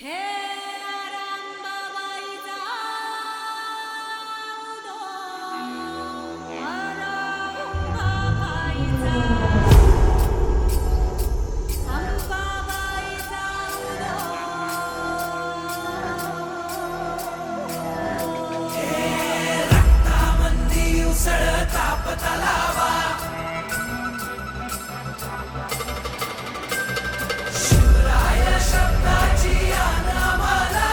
हे आरांबाबाईचा उदो, आरांबाबाईचा, अंबाबाईचा उदो. हे रक्तामंदी उसळता पतलावा, शिवराय शब्दाची आनामाला.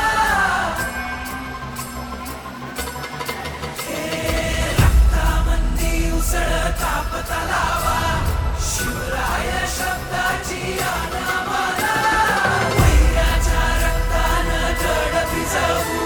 हे रक्तामंदी उसळता पतलावा, शिवराय शब्दाची आनामाला. वैराच्या रक्तानं जड भिजवू,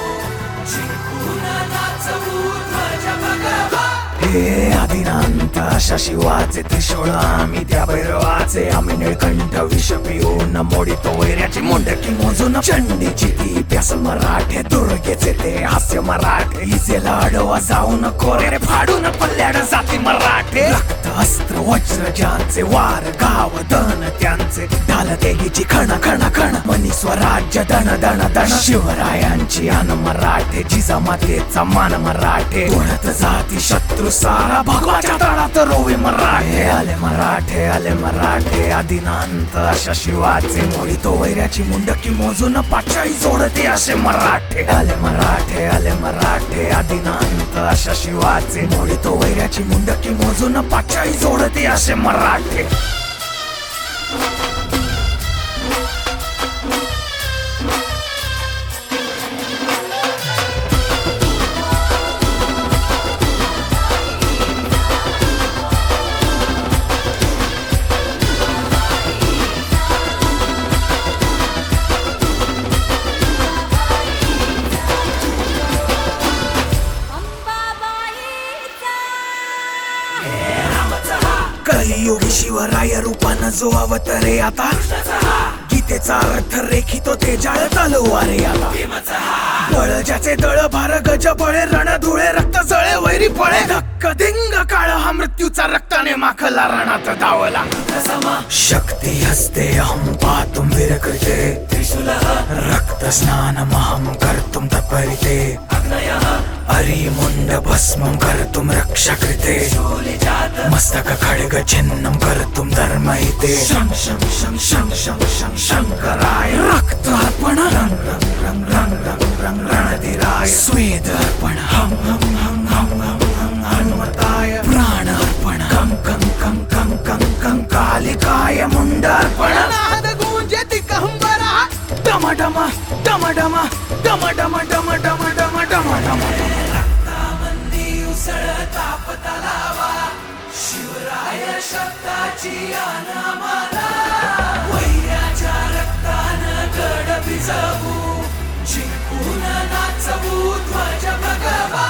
जिंकून नाचवू ध्वज भगवा. हे आदिनांत अशा शिवाचे त्रिशूळ आम्ही त्या भैरवाचे. आम्ही निळकंठ विष पिऊन मोडितो वैऱ्याची मुंडकी मोजून. चंडीची ती प्यासल मराठे, दुर्गेचे ते हास्य मराठे. इजेला अडवा जाऊन कोरे फाडून पल्ल्याड जाती मराठे. रक्त अस्त्र वज्र ज्यांचे, वार गाव दन त्यांचे. ढाल तेगीची खण खण खण, मनी स्वराज्य दण दण दण. शिवरायांची आन मराठे, जिजामातेचा मान मराठे. उडत जाती शत्रू सारा, भगवाच्या तळात रोवे मराठे. आले मराठे आले मराठे, आदिनांत अशा शिवाचे. मोडितो वैऱ्याची मुंडकी मोजून, पाचाई जोडते असे मराठे. आले मराठे आले मराठे, आदिनांत अशा शिवाचे. मोडितो वैऱ्याची मुंडकी मोजून, पाचाई जोडते असे मराठे. कलियुगी शिवराय रूपानं जो अवतरे आता, गीतेचा अर्थ रेखितो ते जाळ तलवारे आता. बळ ज्याचे दळ भार गज बळे, रण धुळे रक्त जळे वैरी पळे. धक्क धिंग काळ हा मृत्यूचा, रक्ताने माखला रणात धावला. शक्ती हस्ते अहं पातुं विरकृते, रक्त स्नान महं कर्तुं तत्परिते. अरिमुंड भस्मं कर्तुं रक्षाकृते, मस्तक खड्ग छिन्नं कर्तुं धर्महिते. शं शं शं शं शं शं शंकराय रक्तार्पण, रंग रंग रंग रंग रंग रंग रणधीराय. स्वेद अर्पण, हम हम हम हम हम हम हनुमताय. प्राण अर्पण, कं कं कं कं कं कं कालिकाय. मुंडार्पण, नाद गूंजति कहंबरा. डम डम डम डम डम डम डम डम डम डम डम. रक्तामंदी उसळता पतलावा, शिवराय शब्दाची आनामाला. वैराच्या रक्तानं गड भिजवू, जिंकून नाचवू ध्वज भगवा.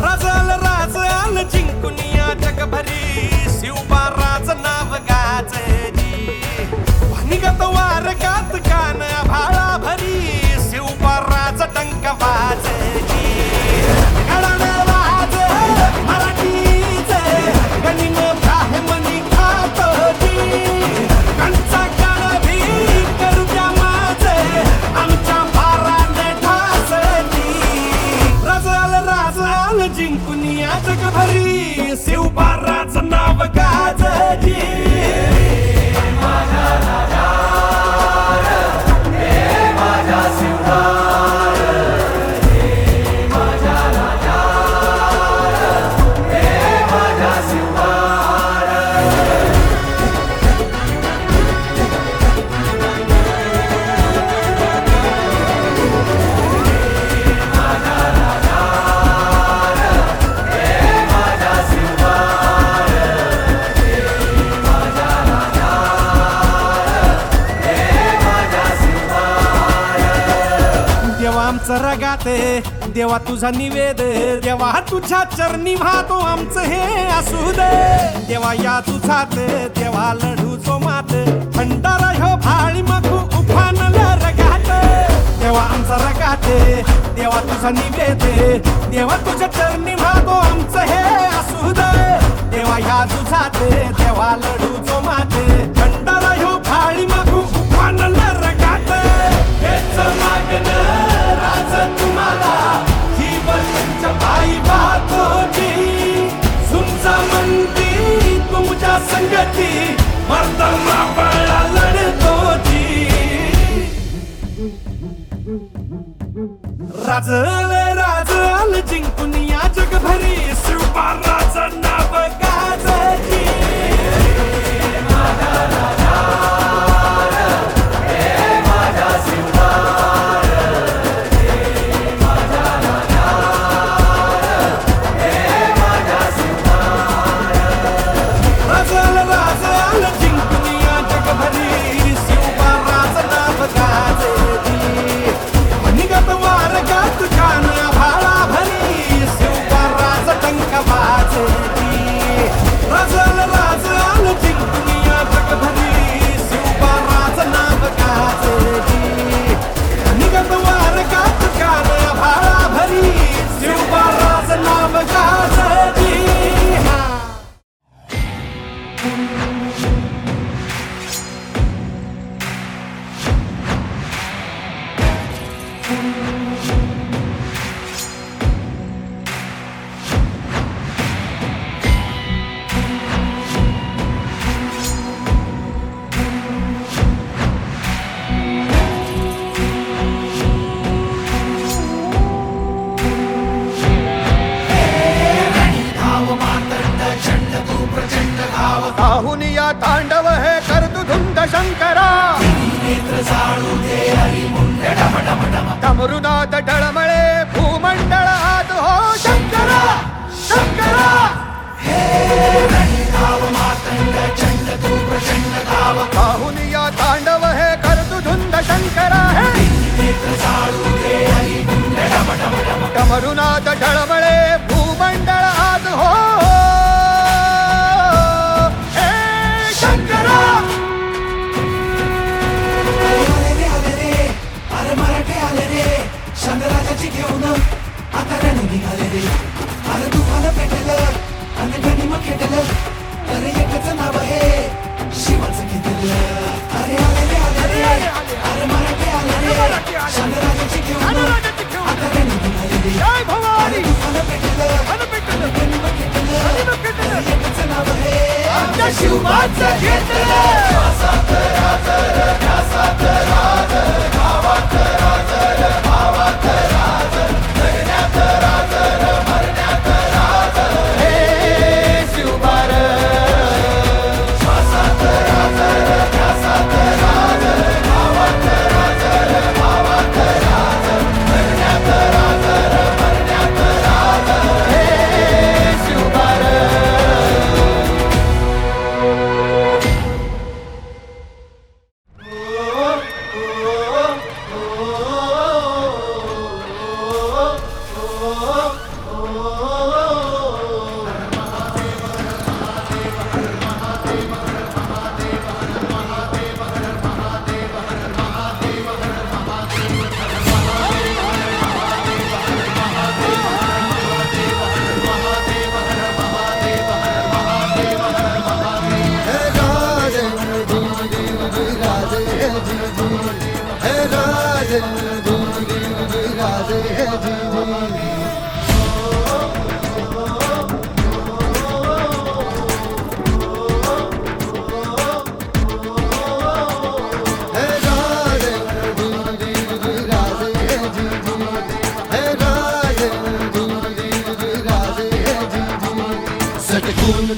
राजाला राज आलं जिंकून या जगभरी. आमचं रगाते देवा तुझा निवेद देवा तुझ्या चरणी वाहतो आमचं हे असू दे देवा या तुझात देवा लढू जो मात भंडारा ह्यो भाळी मखू उफानला रगात देवा आमचा रगाते देवा तुझा निवेद देवा तुझ्या चरणी वाहतो आमचं हे असू दे देवा या तुझात देवा लढू जो मात भंडारा ह्यो भाळी मखू उफानला रगात हेच मागणं राज तुम्हाला जीवनच्या पायी पाहतोची तुमचा म्हणती तुमच्या संगती मर्दमा पळा लढतोची राजल जिंकून या जगभरी शिवबा राज नाव गाजती ताहुनिया तांडव हे करतु धुंद शंकरा डमरुनाथ डळमळे भूमंडळ आत हो शंकरा शंकरा ताहुनिया तांडव हे करतु धुंद शंकरा डमरुनाथ डळमळे भूमंडळ आत हो शंकराची घेऊन आता रणी निघाले रे अरे तुफान पेटलं आणि गणिम खेटलं अरे एकच नाव आहे शिवाचं घेतलं अरे आले रे अरे मराठे आले रे शंकराची घेऊन आता रणी निघाले रे अरे तुफान पेटलं आणि गणिम खेटलं अरे एकच नाव आहे आमच्या शिवाचं घेतलं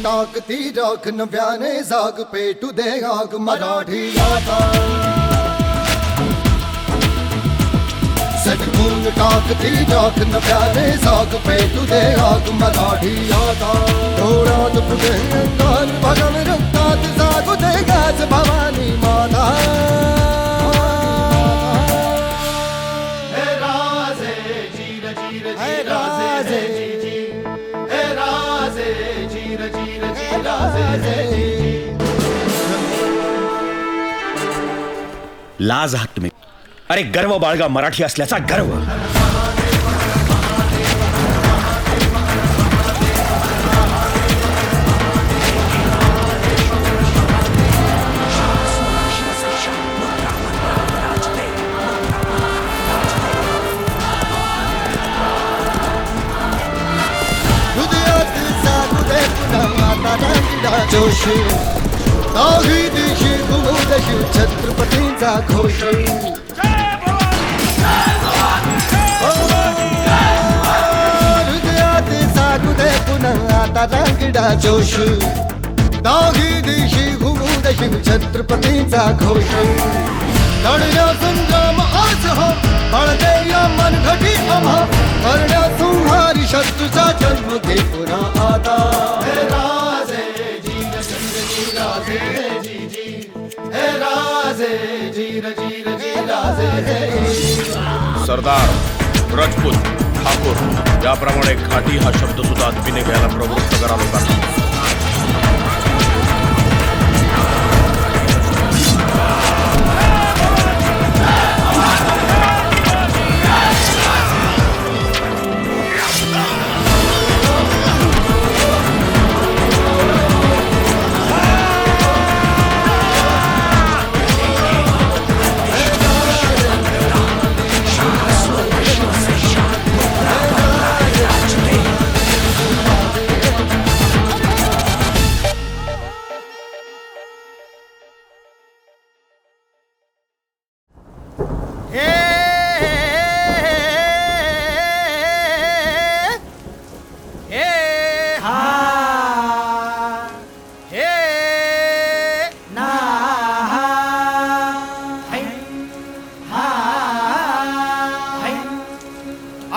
टाकती राख नव्याने जाग पेटू दे आग मराठी आता सटकून टाकती राख नव्याने जाग पेटू दे आग मराठी आता डोळ्यात फुटे अंगार भगन रक्तात जागू दे गाज भवानी माता हे राजे लाज आहात तुम्ही. अरे गर्व बाळगा मराठी असल्याचा गर्व. हृदयात जागू दे पुन्हा आता रांगडा जोश काही दिशी घुमूदशी छत्रपतींचा घोष हृदयात जागू दे पुन्हा आता रांगडा जोश काही दिशी घुमूदशी छत्रपतींचा घोष लढण्या संग्राम आज हो बळदे या मनघटी आम्हा करण्या संहारी शत्रूचा जन्म घे पुन्हा आता हे राजे जीर जीर जी राजे जी जी हे राजे जीर जीर जी राजे सरदार, राजपूत, ठाकूर याप्रमाणे घाटी हा शब्द सुद्धा आत्मीने घ्यायला प्रवृत्त करा लोकांना.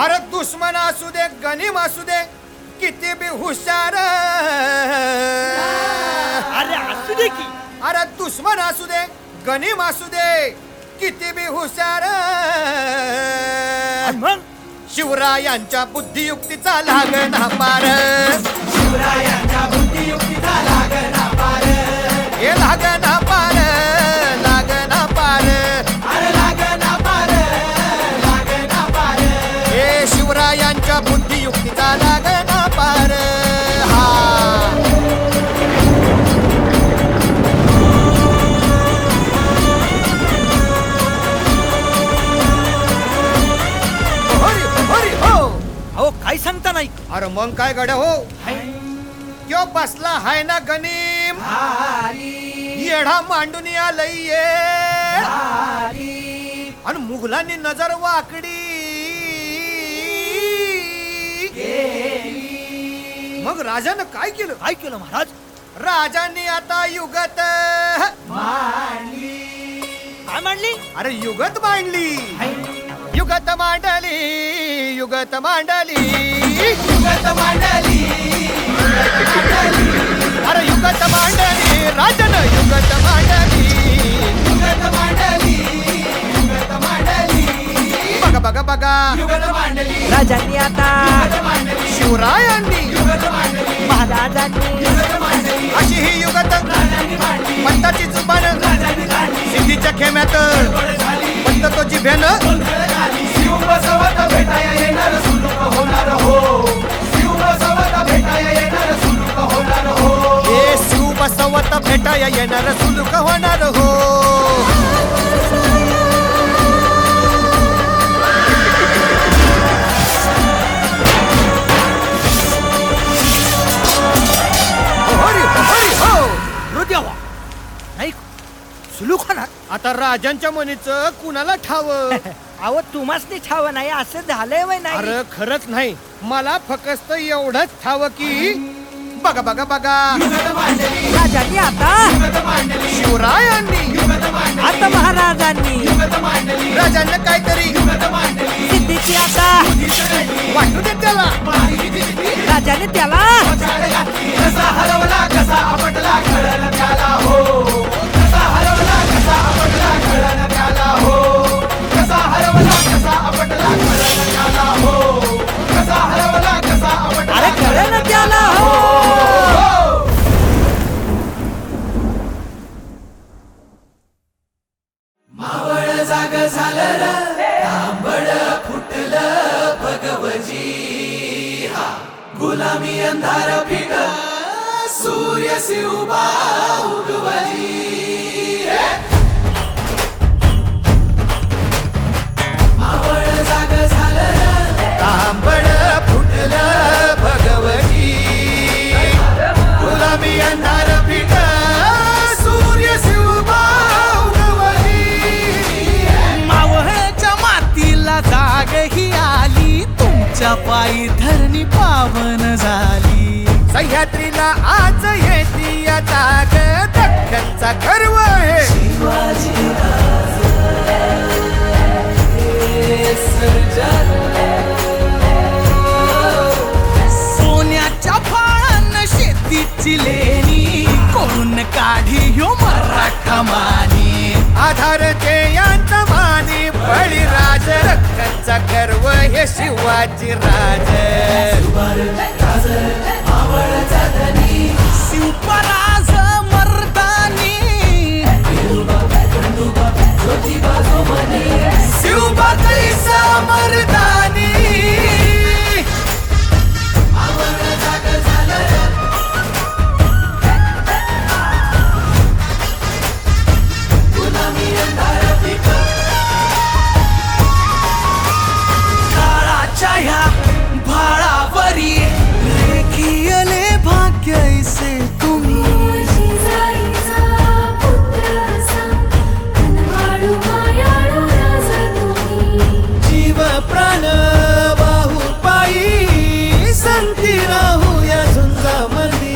अरे दुश्मन असू दे गनीम असू दे किती बी हुशार अरे असू दे की अरे दुश्मन असू दे गनीम असू दे किती बी हुशार मग शिवरायांच्या बुद्धियुक्तीचा लागना पार शिवरायांच्या बुद्धियुक्तीचा लागना पार हे लागना पार लागना पार अरे लागना पार लागना पार हे शिवरायांच्या बुद्धियुक्तीचा लागना पार हा हरी हरी हो अहो काय सांगता नाही. अरे मग काय गड्या हो क्यो बसला हाय ना गनीम येढा मांडून आलंय आणि मुघलांनी नजर वाकडी मग राजानं काय केलं काय केलं महाराज? राजांनी आता युगत काय मांडली? अरे युगत मांडली युगत मांडली युगत मांडली युगत मांडली अरे युगत मांडली राजन युगत मांडली युगत मांडली युगत मांडली बघा बघा बघा युगत मांडली राजांनी आता युगत मांडली शिवरायांनी युगत मांडली महाराजांनी युगत मांडली अशी ही युगत राजांनी मांडली पंताची जुबान राजांनी काढली सिद्धीच्या खेम्यात गोड झाली पंत तो जिभ्यानं गोंधळ झाली शिव बसवत भेटाया येणार सुलूक होणार हो शिव बसवत भेटाया येणार सुलूक होणार हो हे शिव बसवत भेटाया येणार सुलूक होणार हो हरी हरी हो हृदयावा नाही सुलूक होणार. आता राजांच्या मनीचं कुणाला ठाव अहो तुम्हासनी ठाव नाही असं झालंय वय नाही. अरे खरंच नाही मला फक्त एवढंच ठाव की बघा बघा बघा युगत मांडली राजांनी आता युगत मांडली शिवरायांनी युगत मांडली आता महाराजांनी युगत मांडली राजांना काहीतरी युगत मांडली सिद्धीची आता वाटू दे त्याला माहिती दिली राजाने त्याला चाल घातली कसा हरवला कसा आपटला कळलं त्याला हो कसा हरवला कसा आपटला कळलं त्याला हो कसा हरवला कसा आपटला कळलं त्याला हो कसा हरवला कसा आपटला अरे कळे ना त्याला हो सूर्यसी उभा उगवली मावळ जाग झालं तांबड फुटलं भगवती गुलाबी अंधार पिठ सूर्यसी उभा उगवली मावळच्या मातीला जाग ही आली तुमच्या पायी धरणी पावन झाली सह्याद्रीला आज येते या जाग दख्खनचा गर्व आहे शिवाजी सोन्याच्या फाळानं शेतीची लेणी करून काढी ह्यो मराठा मानी आधार ते यांचा मानी बळीराज दख्खनचा गर्व हे शिवाजी राज मावळचा धनी शिवपराज मर्दानी ज्योतिबा जो म्हणे शिवबा कैसा मर्दानी मावळ जाग झालं गुलामी अंधार पिक काळाच्या ह्या भाळावरी रेखियले भाग्यैसे तुम्ही जीव प्राण वाहू पायी संती राहू या झुंजामध्ये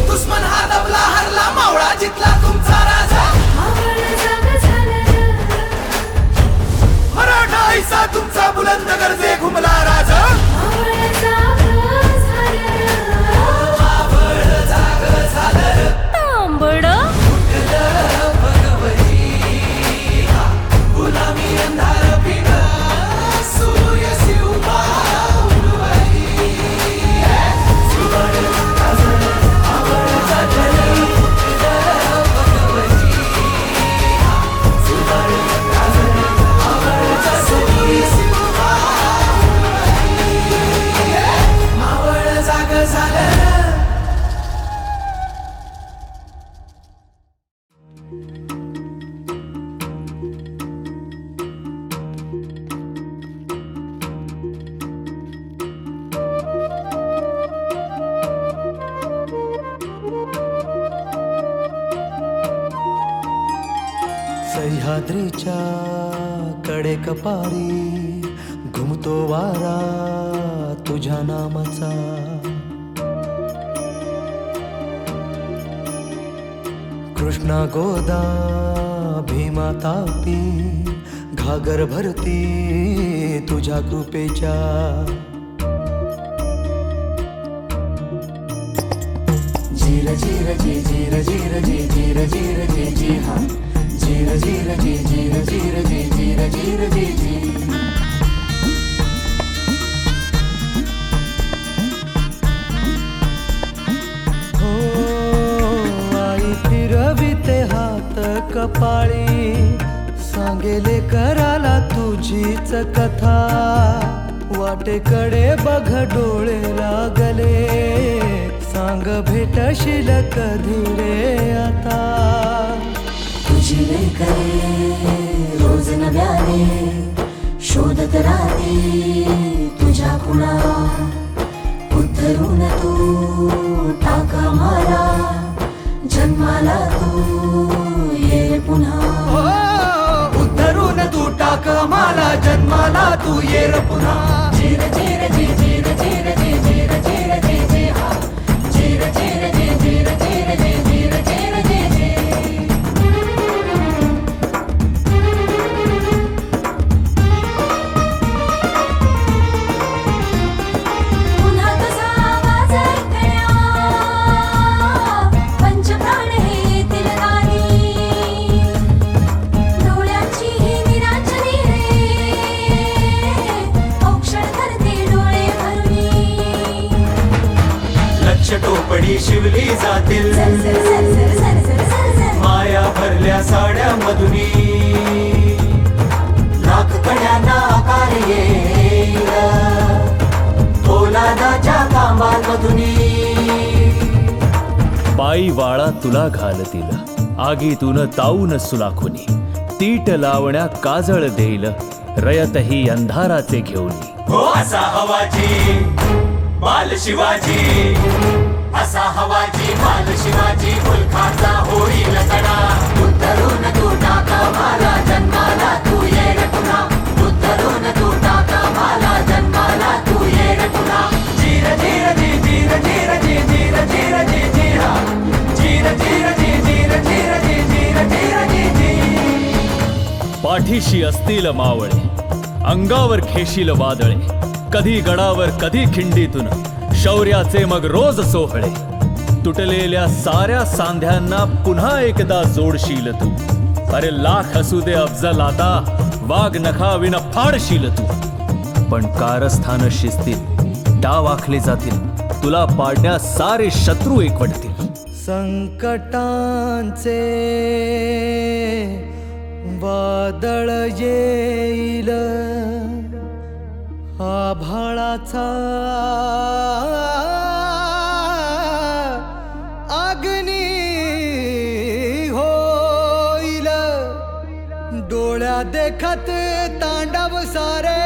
दुश्मन हा दबला हरला मावळा जितला तुमचा राजा मराठा ऐसा तुमचा बुलंद गरजे घुमला राजा मावळ जाग झालं भगवती गुलामी अंधार पिक सूर्यसी उभा उगवली मावळचा धनी भगवती मावळचा सूर्यसी उभा उगवली मावळ जाग झालं सह्याद्रीच्या कडेकपारी घुमतो वारा तुझ्या नामाचा कृष्णा गोदा भीमा तापी घागर भरती तुझ्या कृपेच्या जीर जीर जी जीर जीर जी जीर जीर जी जी हा जीर जीर जी जीर जीर जी जीर जीर जी जी हो आई फिरविते हात कपाळी सांगेले कराला तुझीच कथा वाटेकडे बघ डोळे लागले सांग भेटशील कधी रे आता तुझी लेकरे रोज नव्याने शोधत राहते तुझ्या खुणा उद्धरून तू टाका मारा जन्माला तू ये पुन्हा उद्धरून तू टाक मला जन्माला तू ये रे पुन्हा जीर जीर जी जीर जीर जी जीर जीर जी जी हा जीर जीर जी जीर जीर जी जीर जीर जी जी पुन्हा तुझा आवाज ऐकण्या पंचप्राण हे तिलगानी डोळ्याची ही निरांजनी रे औक्षण करते डोळे भरुनी लक्ष टोपडी शिवली जातील सर सर सर सर सर सर सर माया भरल्या साड्या मधुनी साधुनी पायी वाळा तुला घालतील आगीतून ताऊन सुलाखुनी तीट लावण्या काजळ देईल रयतही अंधाराचे घेऊनी हो असा हवाजी बाल शिवाजी असा हवाजी बाल शिवाजी मुलखाचा होईल तडा उतरून तू टाका मला जन्माला तू ये रे पुन्हा उतरून तू टाका मला जन्माला तू ये रे पुन्हा जीर जीर जी जीर जीर जी जीर जीर जी जी हा जीर जीर जी जीर जीर जी जीर जीर जी जी पाठीशी असतील मावळे अंगावर खेशील वादळे कधी गडावर कधी खिंडीतून शौर्याचे मग रोज सोहळे तुटलेल्या साऱ्या सांध्यांना पुन्हा एकदा जोडशील तू अरे लाख असू दे अफजल आता वाघ नखाविन फाडशील तू पण कारस्थान शिस्तील डाव आखले जातील तुला पाडण्या सारे शत्रू एकवटतील संकटांचे वादळ येईल आभाळाचा अग्नी होईल डोळ्या देखत तांडव सारे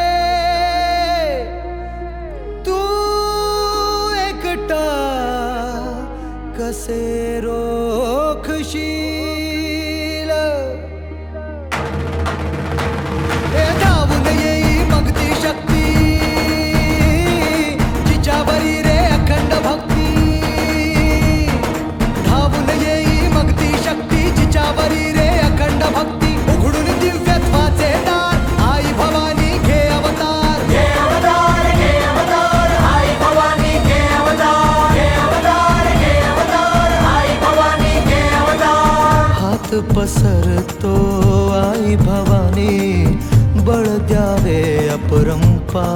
तू एकटा कसे रोखशील धावून येई मग ती शक्ती जिच्यावरी रे अखंड भक्ती धावून येई मग ती शक्ती जिच्यावरी रे अखंड भक्ती उघडून दिव्यत्वाचे दार आई भवानी घे अवतार घे अवतार घे अवतार आई भवानी घे अवतार घे अवतार घे अवतार आई भवानी घे अवतार हात पसरतो आई भवानी बळ द्यावे अपरंपार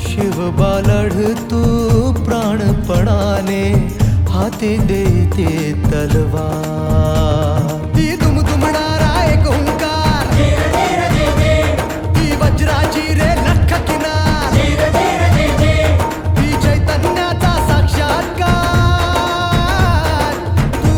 शिवबा लढ तू प्राणपणाने हाती देते तलवार ती दुमदुमणारा एक हुंकार जीर जीर जी जी ती वज्राची रे लख किनार जीर जीर जी जी ती चैतन्याचा साक्षात्कार तू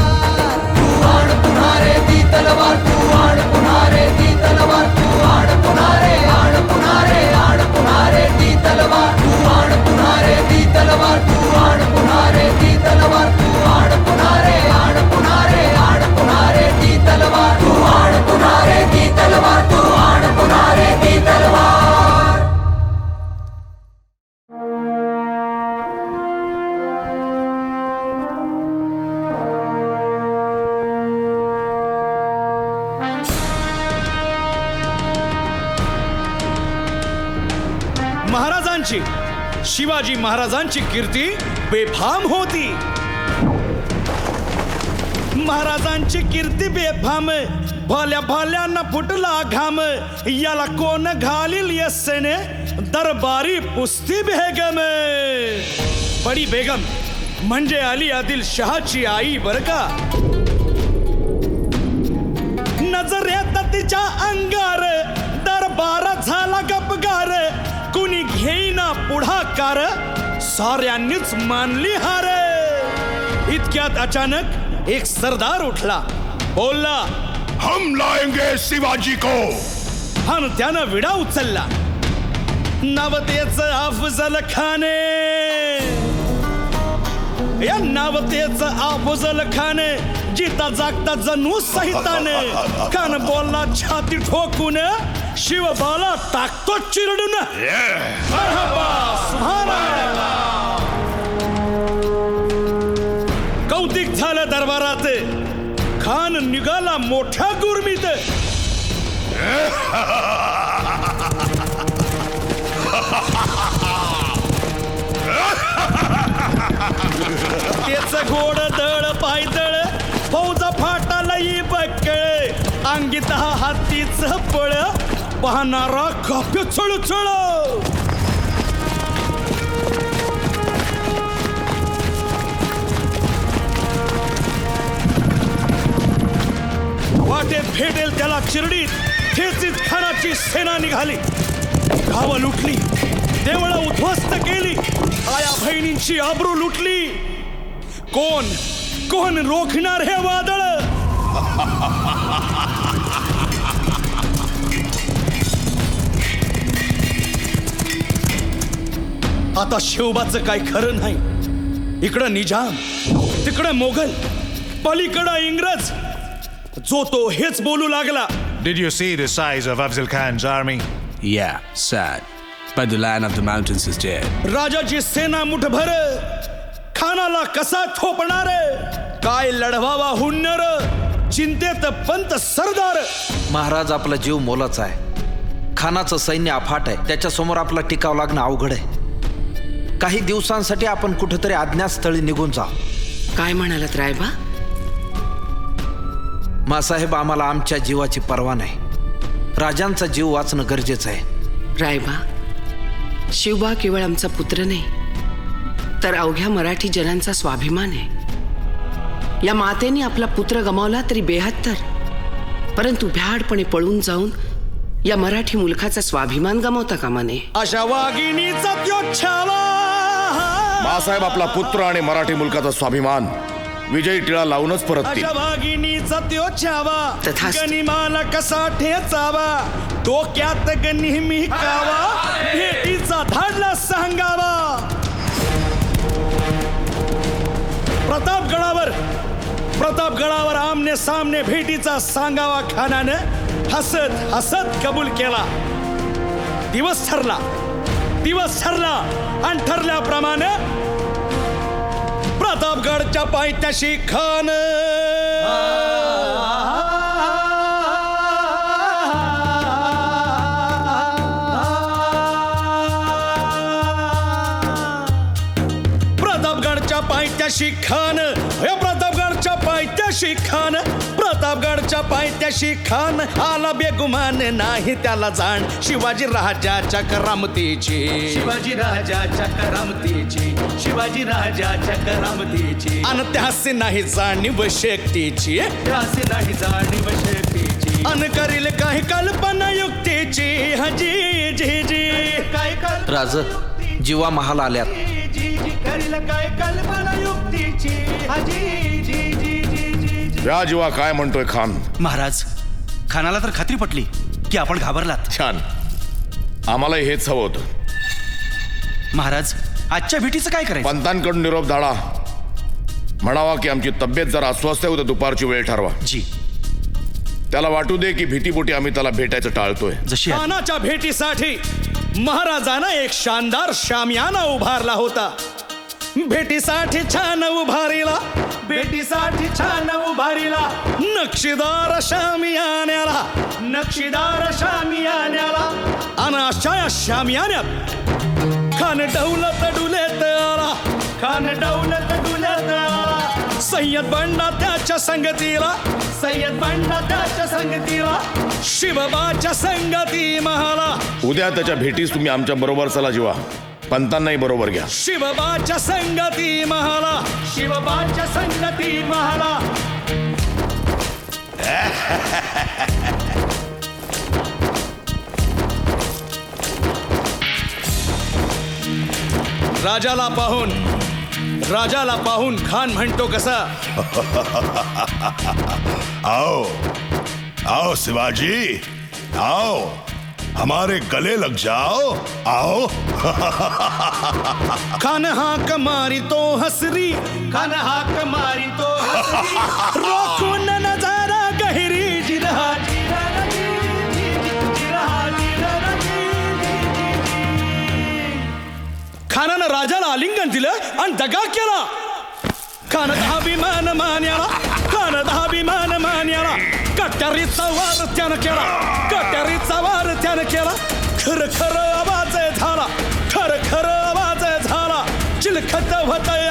आण पुन्हा रे ती तलवार तू आण पुन्हा रे ती तलवार तू आण पुन्हा रे ती तलवार तू आण पुन्हा रे आण पुन्हा रे आण पुन्हा रे ती तलवार तू आण पुन्हा रे ती तलवार तू आण पुन्हा रे ती तलवार तू आण पुन्हा रे आण पुन्हा रे आण पुन्हा रे ती तलवार तू आण पुन्हा रे ती तलवार तू आण पुन्हा रे ती तलवार महाराजांची शिवाजी महाराजांची कीर्ती बेफाम होती महाराजांची कीर्ती बेफाम भल्या भल्यांना फुटला घाम याला कोण घालील यस्सेने दरबारी पुस्ती बेगम बडी बेगम म्हणजे अली आदिल शहाची आई बर का नजरेत तिच्या अंगार दरबार झाला गपगार कुणी घेईना पुढाकार साऱ्यांनीच मानली हार इतक्यात अचानक एक सरदार उठला बोलला हम लाएंगे शिवाजी को आणि त्यानं विडा उचलला नवतेच अफजल खाने या नवतेच अफजल खाने जिता जागता जणू सहिताने कान बोलला छाती ठोकून शिवबाला टाकतो चिरडून मरहबा, सुभानअल्लाह. कौतिक झालं दरबारात खान निघाला मोठ्या गुरमीत त्याच गोड दळ पायदळ फौजा फाटाला बक्कळ अंगीत हातीच पळ पाहणारा काप्य चळचळ वाटेत भेटेल त्याला खानाला चिरडीत ठेचीत खानाची सेना निघाली. गावं लुटली, देवळं उद्ध्वस्त केली, आया बहिणींची आबरू लुटली. कोण कोण रोखणार हे वादळ? आता शिवबाचं काय खरं नाही. इकडं निजाम, तिकडं मोगल, पलीकडं इंग्रज. जो तो हेच बोलू लागला. Did you see the size of Afzal Khan's army? Yeah, sad. But the Lion of the Mountains is dead. राजाची सेना मुठभर, खानाला कसा थोपणार? काय लढवावा हुन्नर, चिंतेत पंत सरदार. महाराज, आपला जीव मोलाचा आहे. खानाचं सैन्य अफाट आहे. त्याच्यासमोर आपला टिकाव लागणं अवघड आहे. काही दिवसांसाठी आपण कुठेतरी अज्ञातस्थळी निघून जा. काय म्हणालात रायबा? मासाहेब, आम्हाला आमच्या जीवाची पर्वा नाही. राजांचा जीव वाचणं गरजेचं आहे. रायबा, शिवबा केवळ आमचा पुत्र नाही, तर अवघ्या मराठी जनांचा स्वाभिमान आहे. या मातेने आपला पुत्र गमावला तरी 72, परंतु भ्याडपणे पळून जाऊन या मराठी मुलखाचा स्वाभिमान गमावता कामा नये. अशा वाघिणीचा त्यो छावा. मासाहेब, आपला पुत्र आणि मराठी मुलकाचा स्वाभिमान विजयी टिळा लावूनच परततील. अशा वाघिणीचा त्यो छावा, तथास्तु. गनिमाला कसा ठेचावा, डोक्यात नेहमी कावा, भेटीचा धाडला सांगावा. प्रतापगडावर आमने सामने भेटीचा सांगावा खानानं हसत हसत कबूल केला. दिवस ठरला आणि ठरल्याप्रमाणे प्रतापगडच्या पायथ्याशी खान प्रतापगडच्या पायथ्याशी खान आला बेगुमान नाही त्याला जाण. शिवाजी राजाच्या करामतीची अन त्यासे नाही जाणीव शक्तीची. अन करील काही कल्पना युक्तीची. हजी जी जी काय राज, जीवा महाल आल्यात. करील काय कल्पना युक्तीची. हजी जी जी जी. या जीवा काय म्हणतोय खान? महाराज, खानाला तर खात्री पटली की आपण घाबरलात. छान, आम्हालाही हेच हवं होतं. महाराज, आजच्या भेटीचं काय करायचं? पंतांकडून निरोप धाडा. म्हणावा की आमची तब्येत जरा अस्वस्थ आहे, उद्या दुपारची वेळ ठरवा. जी. त्याला वाटू दे की भीतीपोटी आम्ही त्याला भेटायचं टाळतोय. खानाच्या भेटीसाठी महाराजांना एक शानदार शामियाना उभारला होता. भेटीसाठी छान उभारीला नक्षीदार शामियान्याला आणि अशा या शामियान्यात खान डौलत डुलेत आला. सय्यद बंडा त्याच्या संगतीला शिवबाच्या संगती महाला. उद्या त्याच्या भेटीस तुम्ही आमच्या बरोबर चला जीवा. पंतांनाही बरोबर घ्या. शिवबाच्या संगती महाला. राजाला पाहून खान म्हणतो कसा? आओ शिवाजी, आओ, हमारे गले लग जाओ, आओ. खान हाक मारी तो हसरी, रोखून नजारा गहिरी. खानानं राजाला आलिंगन दिलं आणि दगा केला. खानात अभिमान मान्याला कट्यारीचा वार त्यानं केला. खर आवाज झाला. चिलखत होतय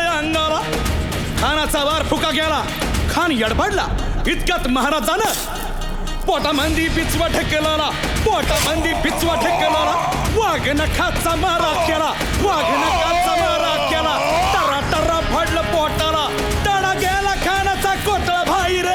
अंगाला. खानाचा वार फुका गेला. खान यडबडला. इतक्यात महाराजानं पोटामंदी पिचवा ठेकेला. वाघ नखाचा मारा केला. टरा फडलं पोटाला. तडा गेला खानाचा कोटळा बाहेर.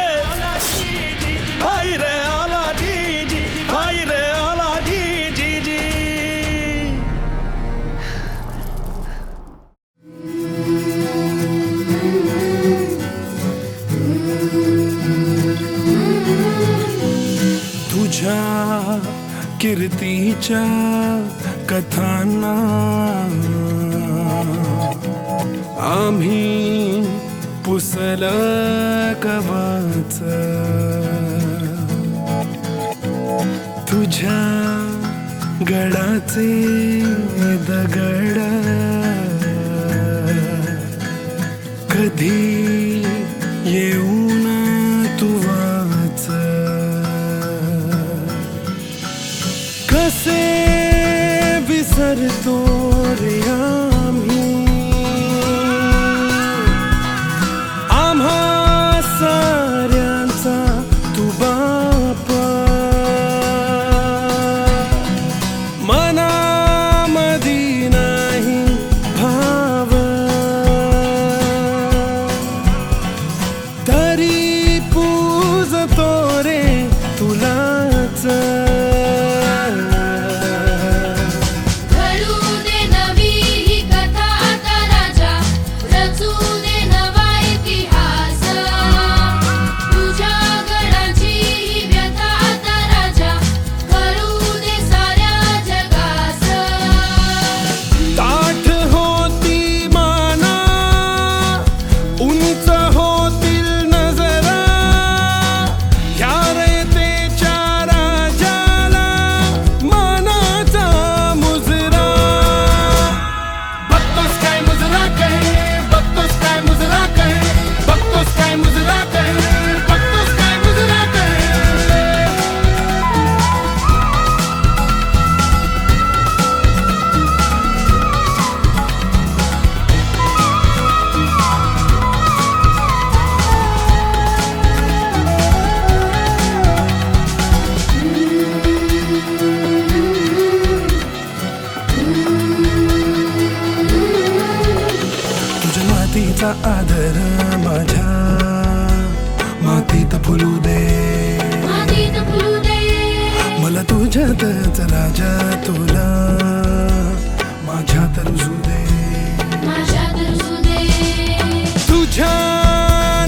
कीर्तीच्या कथांना आम्ही पुसल कवच तुझ्या गडाचे दगड कधी येऊन तू वाच कसे विसरतो रे आम्हा साऱ्यांचा तू बाप मनामधी नाही भाव तरी पूजतो रे तुलाच आदर माझ्या मातीत फुलू दे मला तुझ्यातच राजा तुला माझ्यात रुजू दे तुझ्या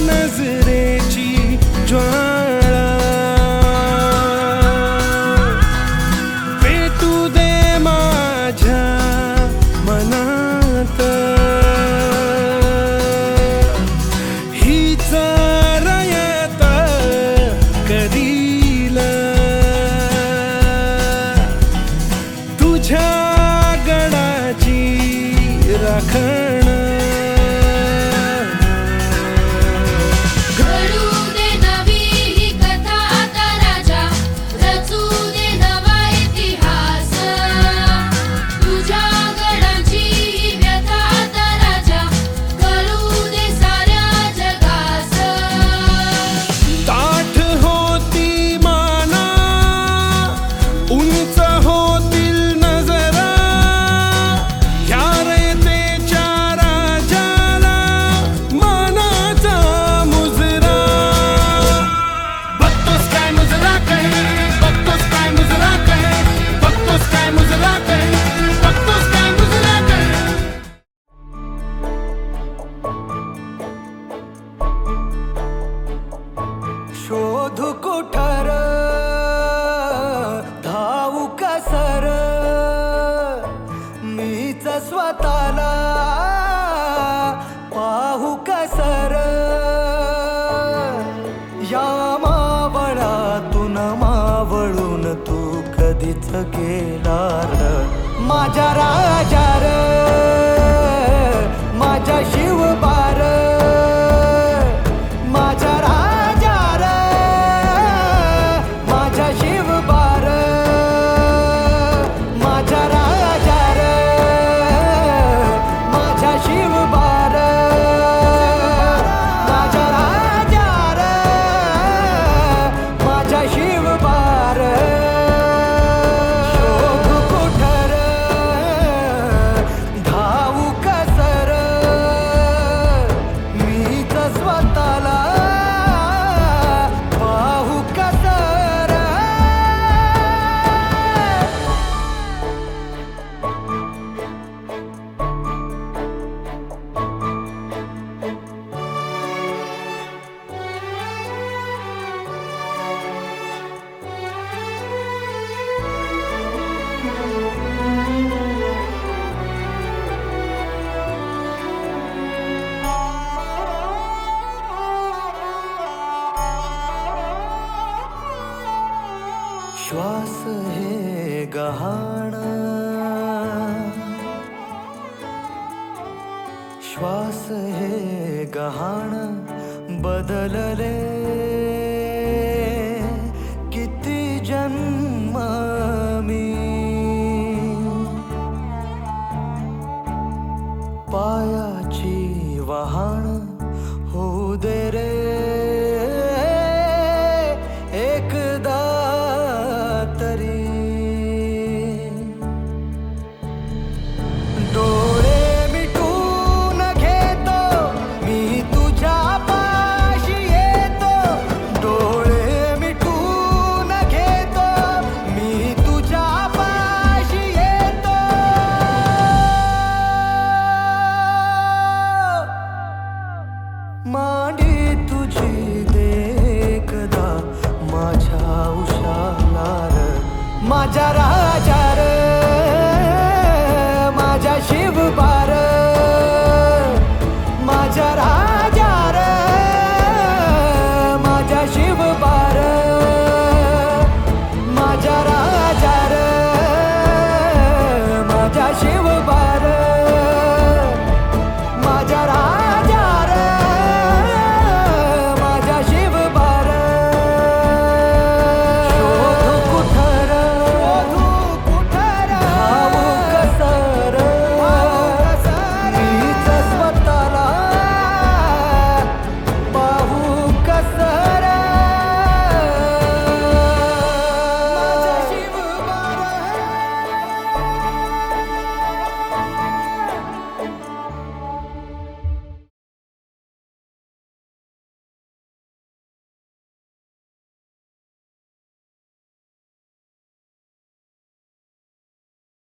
नजरेची ज्वाळा पेटू दे माझ्या मनात शोधू कुठर धावू कसर मीच स्वतःला पाहू कसर या मावळातून मावळून तू कधीच गेलार माझ्या राजार माझ्या शिवबार माझ्या राजार माझ्या शिवबार माझ्या राजार माझ्या शिवबार माझ्या राजार माझ्या शिवबार शोधू कुठर गहाण श्वास हे गहाण बदलले